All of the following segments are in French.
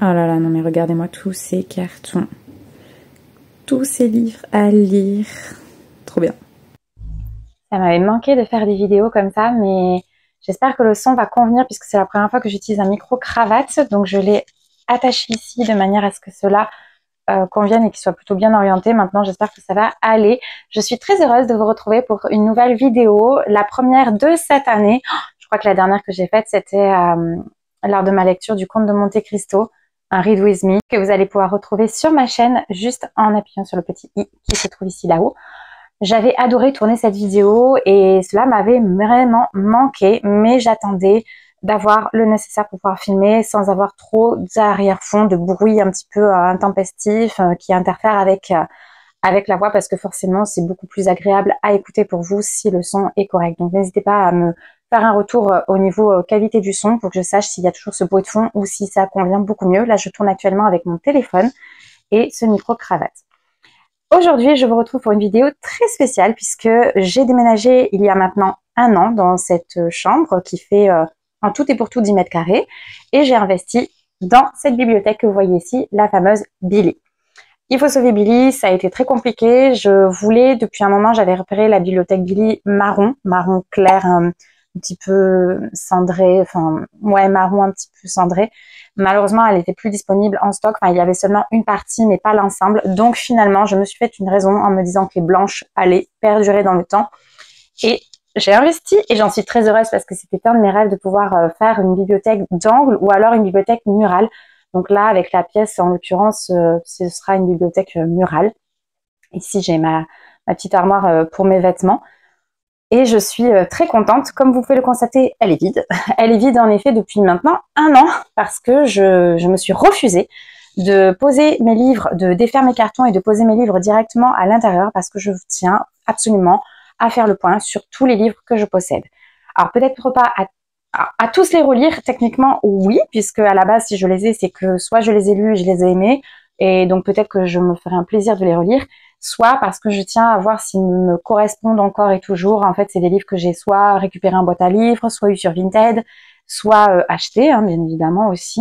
Oh là là, non mais regardez-moi tous ces cartons. Tous ces livres à lire. Trop bien. Ça m'avait manqué de faire des vidéos comme ça, mais j'espère que le son va convenir puisque c'est la première fois que j'utilise un micro cravate. Donc je l'ai attaché ici de manière à ce que cela convienne et qu'il soit plutôt bien orienté. Maintenant, j'espère que ça va aller. Je suis très heureuse de vous retrouver pour une nouvelle vidéo, la première de cette année. Je crois que la dernière que j'ai faite, c'était lors de ma lecture du Comte de Monte Cristo, un Read With Me, que vous allez pouvoir retrouver sur ma chaîne juste en appuyant sur le petit i qui se trouve ici là-haut. J'avais adoré tourner cette vidéo et cela m'avait vraiment manqué, mais j'attendais d'avoir le nécessaire pour pouvoir filmer sans avoir trop d'arrière-fond, de bruit un petit peu intempestif qui interfère avec la voix parce que forcément c'est beaucoup plus agréable à écouter pour vous si le son est correct. Donc n'hésitez pas à me faire un retour au niveau qualité du son pour que je sache s'il y a toujours ce bruit de fond ou si ça convient beaucoup mieux. Là je tourne actuellement avec mon téléphone et ce micro cravate. Aujourd'hui, je vous retrouve pour une vidéo très spéciale puisque j'ai déménagé il y a maintenant 1 an dans cette chambre qui fait en tout et pour tout 10 mètres carrés et j'ai investi dans cette bibliothèque que vous voyez ici, la fameuse Billy. Il faut sauver Billy, ça a été très compliqué. Je voulais, depuis un moment, j'avais repéré la bibliothèque Billy marron clair, un petit peu cendré, enfin, ouais, marron un petit peu cendré. Malheureusement, elle n'était plus disponible en stock. Enfin, il y avait seulement une partie, mais pas l'ensemble. Donc, finalement, je me suis fait une raison en me disant que les blanches allaient perdurer dans le temps. Et j'ai investi et j'en suis très heureuse parce que c'était un de mes rêves de pouvoir faire une bibliothèque d'angle ou alors une bibliothèque murale. Donc là, avec la pièce, en l'occurrence, ce sera une bibliothèque murale. Ici, j'ai ma petite armoire pour mes vêtements. Et je suis très contente. Comme vous pouvez le constater, elle est vide. Elle est vide en effet depuis maintenant 1 an parce que je me suis refusée de poser mes livres, de défaire mes cartons et de poser mes livres directement à l'intérieur parce que je tiens absolument à faire le point sur tous les livres que je possède. Alors peut-être pas à tous les relire, techniquement oui, puisque à la base si je les ai, c'est que soit je les ai lus et je les ai aimés, et donc peut-être que je me ferai un plaisir de les relire, soit parce que je tiens à voir s'ils me correspondent encore et toujours. En fait, c'est des livres que j'ai soit récupérés en boîte à livres, soit eu sur Vinted, soit achetés, hein, bien évidemment aussi.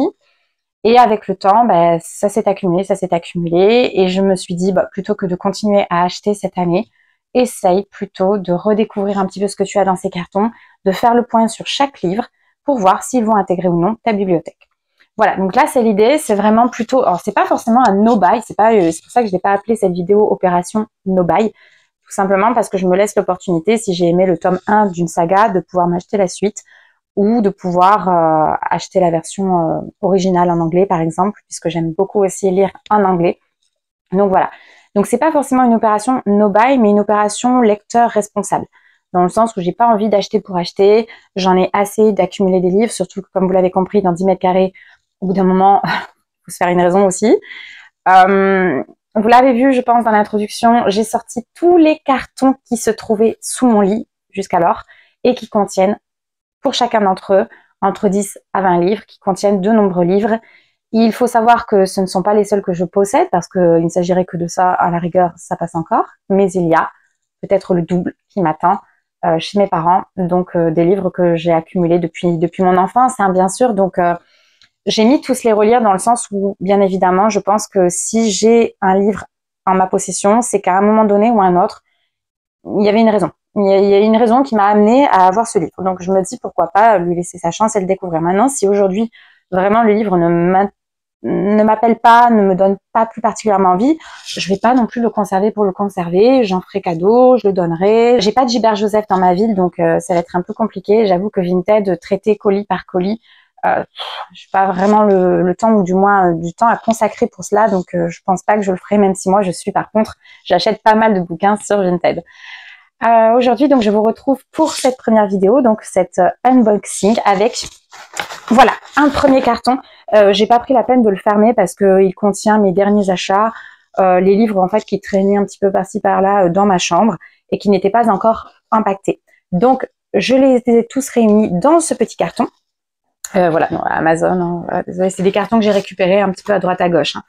Et avec le temps, bah, ça s'est accumulé, et je me suis dit, bah, plutôt que de continuer à acheter cette année, essaye plutôt de redécouvrir un petit peu ce que tu as dans ces cartons, de faire le point sur chaque livre pour voir s'ils vont intégrer ou non ta bibliothèque. Voilà, donc là c'est l'idée, c'est vraiment plutôt, alors c'est pas forcément un no-buy, c'est pour ça que je n'ai pas appelé cette vidéo opération no-buy, tout simplement parce que je me laisse l'opportunité, si j'ai aimé le tome 1 d'une saga, de pouvoir m'acheter la suite ou de pouvoir acheter la version originale en anglais par exemple, puisque j'aime beaucoup aussi lire en anglais. Donc voilà, donc c'est pas forcément une opération no-buy, mais une opération lecteur responsable, dans le sens où j'ai pas envie d'acheter pour acheter, j'en ai assez d'accumuler des livres, surtout que comme vous l'avez compris, dans 10 mètres carrés, au bout d'un moment, il faut se faire une raison aussi. Vous l'avez vu, je pense, dans l'introduction, j'ai sorti tous les cartons qui se trouvaient sous mon lit jusqu'alors et qui contiennent, pour chacun d'entre eux, entre 10 à 20 livres, qui contiennent de nombreux livres. Il faut savoir que ce ne sont pas les seuls que je possède, parce qu'il ne s'agirait que de ça, à la rigueur, ça passe encore, mais il y a peut-être le double qui m'attend chez mes parents, donc des livres que j'ai accumulés depuis mon enfance, hein, bien sûr, donc j'ai mis tous les relire dans le sens où, bien évidemment, je pense que si j'ai un livre en ma possession, c'est qu'à un moment donné ou à un autre, il y avait une raison. Il y a une raison qui m'a amenée à avoir ce livre. Donc je me dis pourquoi pas lui laisser sa chance et le découvrir. Maintenant, si aujourd'hui, vraiment, le livre ne m'appelle pas, ne me donne pas plus particulièrement envie, je vais pas non plus le conserver pour le conserver, j'en ferai cadeau, je le donnerai. J'ai pas de Gilbert Joseph dans ma ville, donc ça va être un peu compliqué. J'avoue que Vinted, traiter colis par colis, je n'ai pas vraiment le temps, ou du moins du temps à consacrer pour cela, donc je pense pas que je le ferai, même si moi je suis, par contre, j'achète pas mal de bouquins sur Vinted. Aujourd'hui, donc je vous retrouve pour cette première vidéo, donc cette unboxing avec, voilà, un premier carton. J'ai pas pris la peine de le fermer parce qu'il contient mes derniers achats, les livres en fait qui traînaient un petit peu par-ci par-là dans ma chambre et qui n'étaient pas encore impactés. Donc je les ai tous réunis dans ce petit carton. Voilà, non, Amazon, hein, voilà, désolé, c'est des cartons que j'ai récupérés un petit peu à droite à gauche, hein.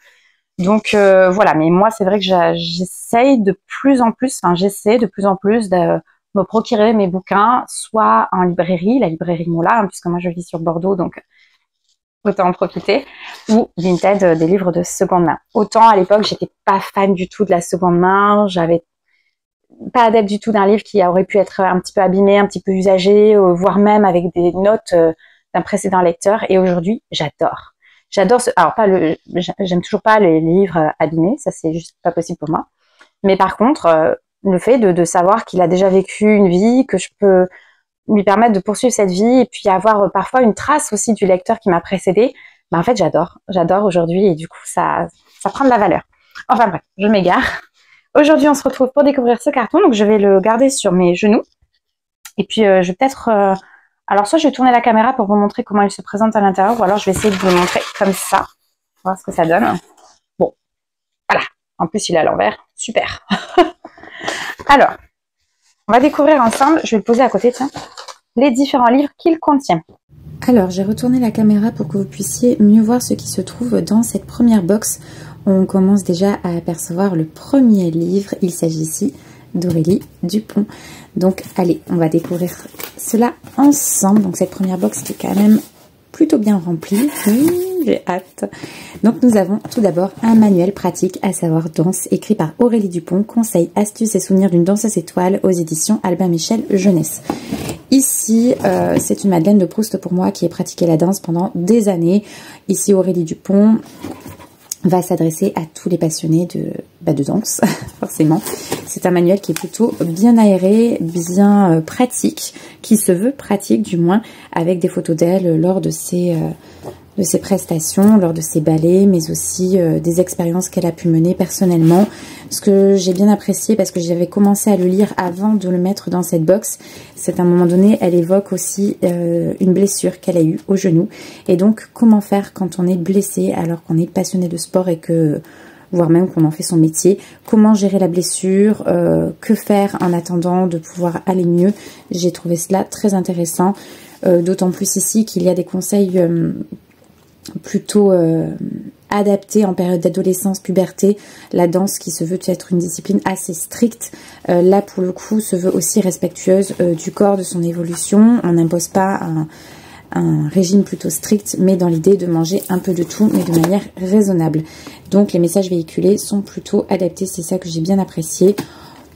Donc voilà, mais moi c'est vrai que j'essaie de plus en plus de me procurer mes bouquins, soit en librairie, la librairie Mola, hein, puisque moi je vis sur Bordeaux, donc autant en profiter. Ou Vinted, des livres de seconde main. Autant à l'époque, j'étais pas fan du tout de la seconde main, j'avais pas adepte du tout d'un livre qui aurait pu être un petit peu abîmé, un petit peu usagé, voire même avec des notes d'un précédent lecteur. Et aujourd'hui, j'adore. J'adore alors j'aime toujours pas les livres abîmés, ça c'est juste pas possible pour moi. Mais par contre, le fait de savoir qu'il a déjà vécu une vie, que je peux lui permettre de poursuivre cette vie et puis avoir parfois une trace aussi du lecteur qui m'a précédé, en fait j'adore aujourd'hui et du coup ça prend de la valeur. Enfin bref, je m'égare. Aujourd'hui on se retrouve pour découvrir ce carton, donc je vais le garder sur mes genoux et puis je vais peut-être, alors soit je vais tourner la caméra pour vous montrer comment il se présente à l'intérieur, ou alors je vais essayer de vous le montrer comme ça, voir ce que ça donne. Bon, voilà, en plus il est à l'envers, super. Alors, on va découvrir ensemble, je vais le poser à côté, tiens, les différents livres qu'il contient. Alors, j'ai retourné la caméra pour que vous puissiez mieux voir ce qui se trouve dans cette première box. On commence déjà à apercevoir le premier livre. Il s'agit ici d'Aurélie Dupont. Donc, allez, on va découvrir cela ensemble. Donc, cette première box qui est quand même plutôt bien remplie. J'ai hâte. Donc, nous avons tout d'abord un manuel pratique, à savoir danse, écrit par Aurélie Dupont, conseils, astuces et souvenirs d'une danseuse étoile aux éditions Albin Michel Jeunesse. Ici, c'est une Madeleine de Proust pour moi qui ai pratiqué la danse pendant des années. Ici, Aurélie Dupont va s'adresser à tous les passionnés de danse, forcément. C'est un manuel qui est plutôt bien aéré, bien pratique, qui se veut pratique du moins, avec des photos d'elle lors de ses prestations, lors de ses ballets, mais aussi des expériences qu'elle a pu mener personnellement. Ce que j'ai bien apprécié, parce que j'avais commencé à le lire avant de le mettre dans cette box, c'est à un moment donné, elle évoque aussi une blessure qu'elle a eue au genou. Et donc, comment faire quand on est blessé alors qu'on est passionné de sport et que, voire même qu'on en fait son métier, comment gérer la blessure, que faire en attendant de pouvoir aller mieux. J'ai trouvé cela très intéressant, d'autant plus ici qu'il y a des conseils plutôt adapté en période d'adolescence, puberté, la danse qui se veut être une discipline assez stricte, là pour le coup se veut aussi respectueuse du corps, de son évolution. On n'impose pas un régime plutôt strict, mais dans l'idée de manger un peu de tout, mais de manière raisonnable. Donc les messages véhiculés sont plutôt adaptés, c'est ça que j'ai bien apprécié.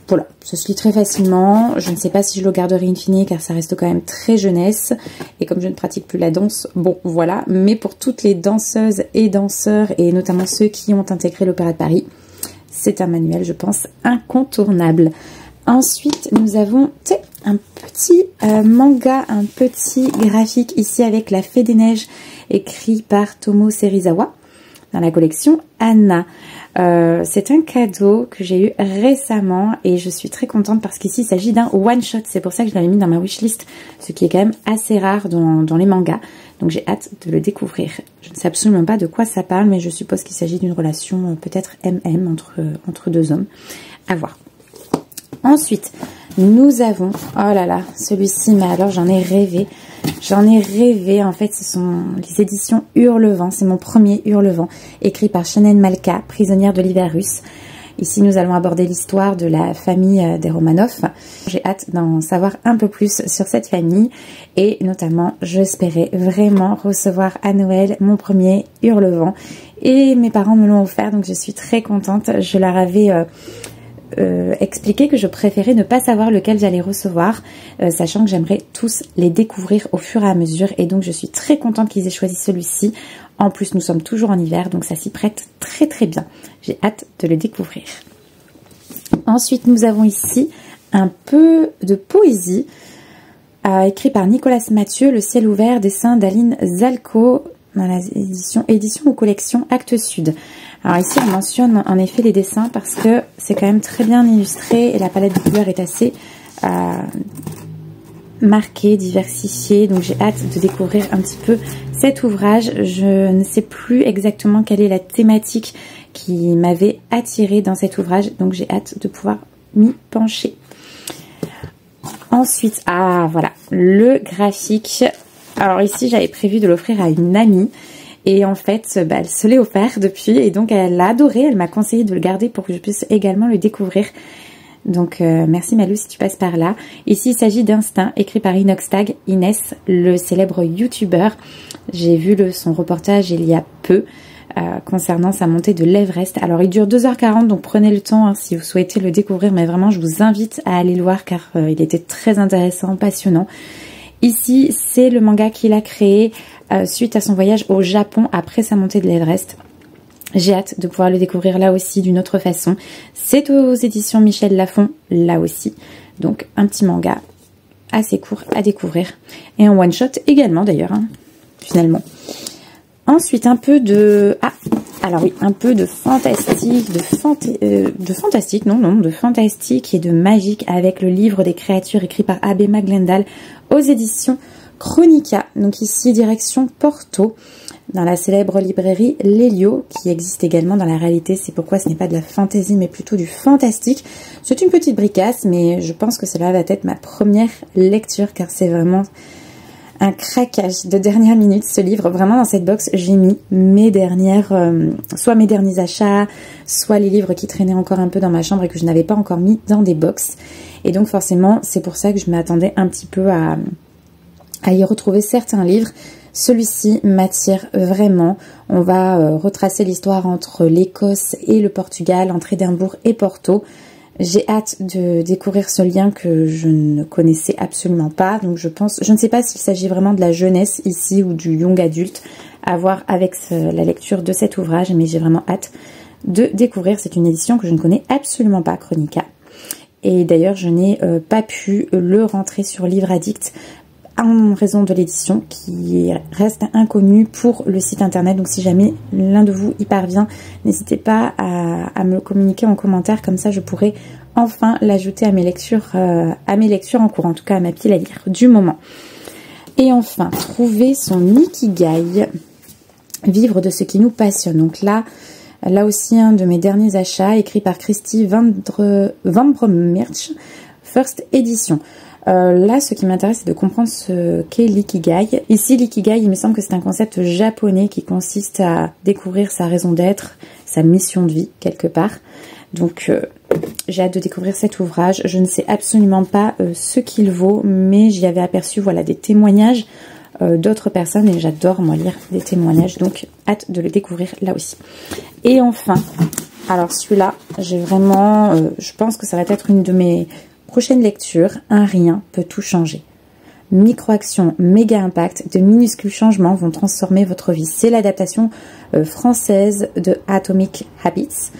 Voilà, ça se lit très facilement. Je ne sais pas si je le garderai in fine car ça reste quand même très jeunesse. Et comme je ne pratique plus la danse, bon voilà. Mais pour toutes les danseuses et danseurs et notamment ceux qui ont intégré l'Opéra de Paris, c'est un manuel, je pense, incontournable. Ensuite, nous avons un petit manga, un petit graphique ici avec La Fée des Neiges, écrit par Tomo Serizawa dans la collection Anna. C'est un cadeau que j'ai eu récemment et je suis très contente parce qu'ici il s'agit d'un one shot, c'est pour ça que je l'avais mis dans ma wishlist, ce qui est quand même assez rare dans les mangas, donc j'ai hâte de le découvrir. Je ne sais absolument pas de quoi ça parle, mais je suppose qu'il s'agit d'une relation peut-être MM entre deux hommes, à voir. Ensuite, nous avons, oh là là, celui-ci, mais alors j'en ai rêvé. En fait, ce sont les éditions Hurlevent, c'est mon premier Hurlevent, écrit par Chanel Malka, prisonnière de l'hiver russe. Ici, nous allons aborder l'histoire de la famille des Romanov. J'ai hâte d'en savoir un peu plus sur cette famille et notamment, j'espérais vraiment recevoir à Noël mon premier Hurlevent et mes parents me l'ont offert, donc je suis très contente. Je leur avais expliquer que je préférais ne pas savoir lequel j'allais recevoir, sachant que j'aimerais tous les découvrir au fur et à mesure, et donc je suis très contente qu'ils aient choisi celui-ci. En plus, nous sommes toujours en hiver, donc ça s'y prête très très bien. J'ai hâte de le découvrir. Ensuite, nous avons ici un peu de poésie, écrit par Nicolas Mathieu, Le ciel ouvert, dessin d'Aline Zalco, dans la édition ou collection Actes Sud. Alors ici, on mentionne en effet les dessins parce que c'est quand même très bien illustré et la palette de couleurs est assez marquée, diversifiée. Donc j'ai hâte de découvrir un petit peu cet ouvrage. Je ne sais plus exactement quelle est la thématique qui m'avait attirée dans cet ouvrage. Donc j'ai hâte de pouvoir m'y pencher. Ensuite, voilà, le graphique. Alors ici, j'avais prévu de l'offrir à une amie. Et en fait, elle se l'est offert depuis et donc elle l'a adoré. Elle m'a conseillé de le garder pour que je puisse également le découvrir. Donc merci Malou si tu passes par là. Ici il s'agit d'Instinct, écrit par Inoxtag, Inès, le célèbre youtubeur. J'ai vu son reportage il y a peu concernant sa montée de l'Everest. Alors il dure 2h40, donc prenez le temps si vous souhaitez le découvrir, mais vraiment je vous invite à aller le voir car il était très intéressant, passionnant. Ici c'est le manga qu'il a créé suite à son voyage au Japon après sa montée de l'Everest. J'ai hâte de pouvoir le découvrir là aussi d'une autre façon. C'est aux éditions Michel Lafon, là aussi. Donc un petit manga assez court à découvrir. Et un one-shot également d'ailleurs, hein, finalement. Ensuite un peu de... Ah, alors oui, un peu de fantastique, de fantastique et de magique avec le livre des créatures écrit par Abema Glendale aux éditions Chronica. Donc ici, direction Porto, dans la célèbre librairie Lélio, qui existe également dans la réalité. C'est pourquoi ce n'est pas de la fantaisie, mais plutôt du fantastique. C'est une petite bricasse, mais je pense que cela va être ma première lecture, car c'est vraiment un craquage de dernière minute, ce livre. Vraiment, dans cette box, j'ai mis mes dernières, soit mes derniers achats, soit les livres qui traînaient encore un peu dans ma chambre et que je n'avais pas encore mis dans des box. Et donc, forcément, c'est pour ça que je m'attendais un petit peu à y retrouver certains livres. Celui-ci m'attire vraiment. On va retracer l'histoire entre l'Écosse et le Portugal, entre Édimbourg et Porto. J'ai hâte de découvrir ce lien que je ne connaissais absolument pas. Donc je ne sais pas s'il s'agit vraiment de la jeunesse ici ou du young adulte, à voir avec la lecture de cet ouvrage, mais j'ai vraiment hâte de découvrir. C'est une édition que je ne connais absolument pas, Chronica. Et d'ailleurs, je n'ai pas pu le rentrer sur Livre Addict en raison de l'édition qui reste inconnue pour le site internet. Donc si jamais l'un de vous y parvient, n'hésitez pas à me le communiquer en commentaire, comme ça je pourrai enfin l'ajouter à mes lectures en cours, en tout cas à ma pile à lire du moment. Et enfin, trouver son ikigai, vivre de ce qui nous passionne. Donc là aussi un de mes derniers achats, écrit par Christy Van Brommerch, First Edition. Là, ce qui m'intéresse, c'est de comprendre ce qu'est l'ikigai. Ici, l'ikigai, il me semble que c'est un concept japonais qui consiste à découvrir sa raison d'être, sa mission de vie, quelque part. Donc, j'ai hâte de découvrir cet ouvrage. Je ne sais absolument pas ce qu'il vaut, mais j'y avais aperçu, voilà, des témoignages d'autres personnes, et j'adore, moi, lire des témoignages. Donc, hâte de le découvrir là aussi. Et enfin, alors celui-là, j'ai vraiment... je pense que ça va être une de mes... prochaine lecture, un rien peut tout changer. Micro-action, méga impact, de minuscules changements vont transformer votre vie. C'est l'adaptation française de Atomic Habits,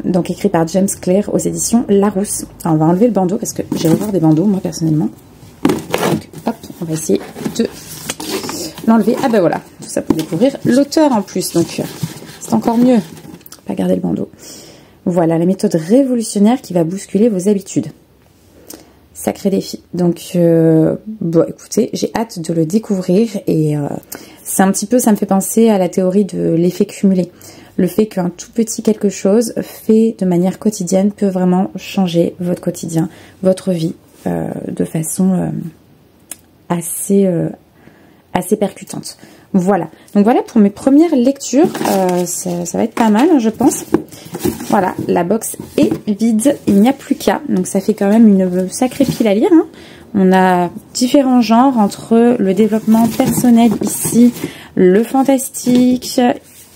donc écrit par James Clear aux éditions Larousse. Alors, on va enlever le bandeau parce que j'ai horreur des bandeaux, moi personnellement. Donc hop, on va essayer de l'enlever. Ah ben voilà, tout ça pour découvrir l'auteur en plus, donc c'est encore mieux. Pas garder le bandeau. Voilà, la méthode révolutionnaire qui va bousculer vos habitudes. Sacré défi. Donc, bon, écoutez, j'ai hâte de le découvrir et c'est un petit peu, ça me fait penser à la théorie de l'effet cumulé. Le fait qu'un tout petit quelque chose fait de manière quotidienne peut vraiment changer votre quotidien, votre vie, de façon assez percutante. Voilà, donc voilà pour mes premières lectures, ça va être pas mal, je pense. Voilà, la box est vide, il n'y a plus qu'à, donc ça fait quand même une sacrée pile à lire, hein. On a différents genres entre le développement personnel ici, le fantastique,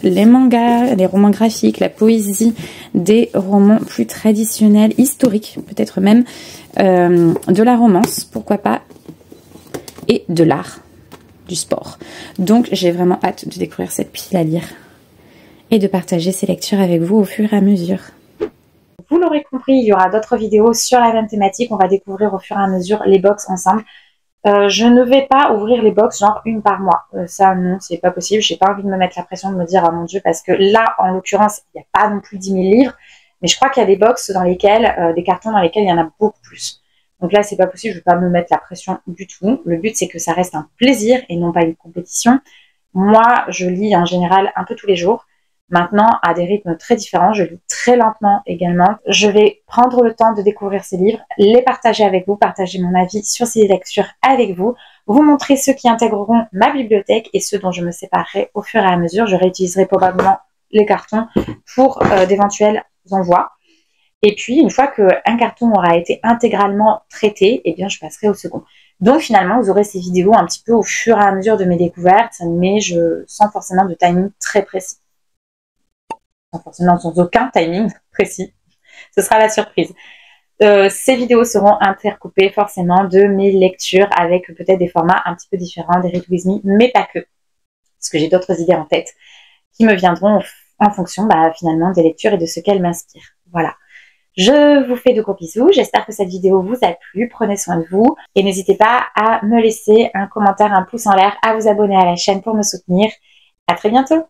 les mangas, les romans graphiques, la poésie, des romans plus traditionnels, historiques, peut-être même, de la romance, pourquoi pas, et de l'art. Du sport. Donc j'ai vraiment hâte de découvrir cette pile à lire et de partager ces lectures avec vous au fur et à mesure. Vous l'aurez compris, il y aura d'autres vidéos sur la même thématique. On va découvrir au fur et à mesure les box ensemble. Je ne vais pas ouvrir les box genre une par mois. Ça non, c'est pas possible. J'ai pas envie de me mettre la pression de me dire, oh mon Dieu, parce que là, en l'occurrence, il n'y a pas non plus 10 000 livres. Mais je crois qu'il y a des box dans lesquels, des cartons dans lesquels il y en a beaucoup plus. Donc là, c'est pas possible, je ne vais pas me mettre la pression du tout. Le but, c'est que ça reste un plaisir et non pas une compétition. Moi, je lis en général un peu tous les jours. Maintenant, à des rythmes très différents, je lis très lentement également. Je vais prendre le temps de découvrir ces livres, les partager avec vous, partager mon avis sur ces lectures avec vous, vous montrer ceux qui intégreront ma bibliothèque et ceux dont je me séparerai au fur et à mesure. Je réutiliserai probablement les cartons pour d'éventuels envois. Et puis, une fois qu'un carton aura été intégralement traité, eh bien, je passerai au second. Donc, finalement, vous aurez ces vidéos un petit peu au fur et à mesure de mes découvertes, mais sans forcément de timing très précis. Sans aucun timing précis. Ce sera la surprise. Ces vidéos seront intercoupées forcément de mes lectures avec peut-être des formats un petit peu différents des Read With Me, mais pas que. Parce que j'ai d'autres idées en tête qui me viendront en fonction finalement des lectures et de ce qu'elles m'inspirent. Voilà. Je vous fais de gros bisous. J'espère que cette vidéo vous a plu. Prenez soin de vous. Et n'hésitez pas à me laisser un commentaire, un pouce en l'air, à vous abonner à la chaîne pour me soutenir. À très bientôt.